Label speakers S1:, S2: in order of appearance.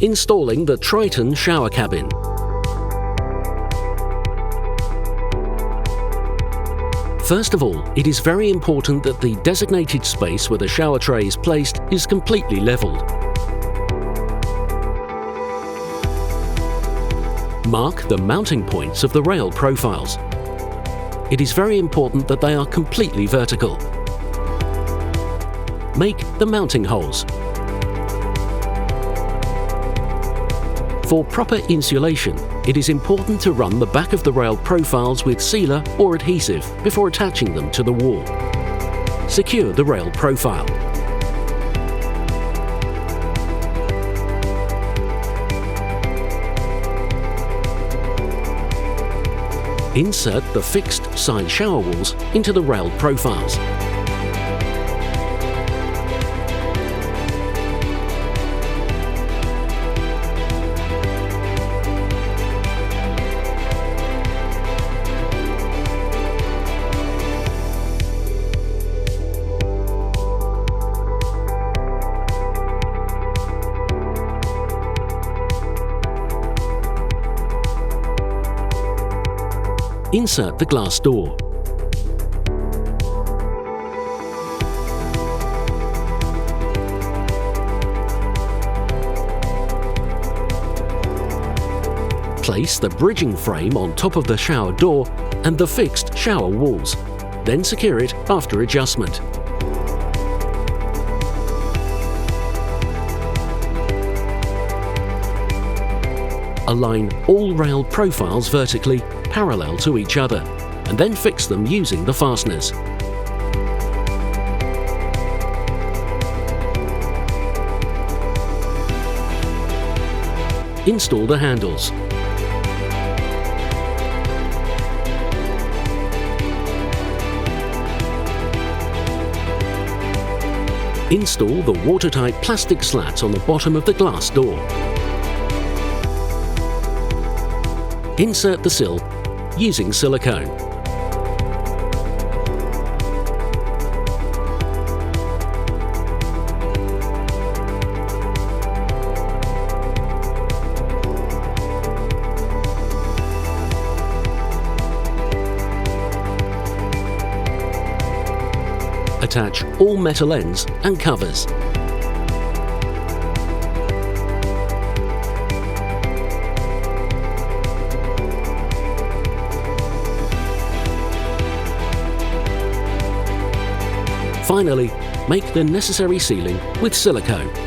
S1: Installing the Triton shower cabin. First of all, it is very important that the designated space where the shower tray is placed is completely levelled. Mark the mounting points of the rail profiles. It is very important that they are completely vertical. Make the mounting holes. For proper insulation, it is important to run the back of the rail profiles with sealer or adhesive before attaching them to the wall. Secure the rail profile. Insert the fixed side shower walls into the rail profiles. Insert the glass door. Place the bridging frame on top of the shower door and the fixed shower walls, then secure it after adjustment. Align all rail profiles vertically parallel to each other, and then fix them using the fasteners. Install the handles. Install the watertight plastic slats on the bottom of the glass door. Insert the sill using silicone. Attach all metal ends and covers. Finally, make the necessary sealing with silicone.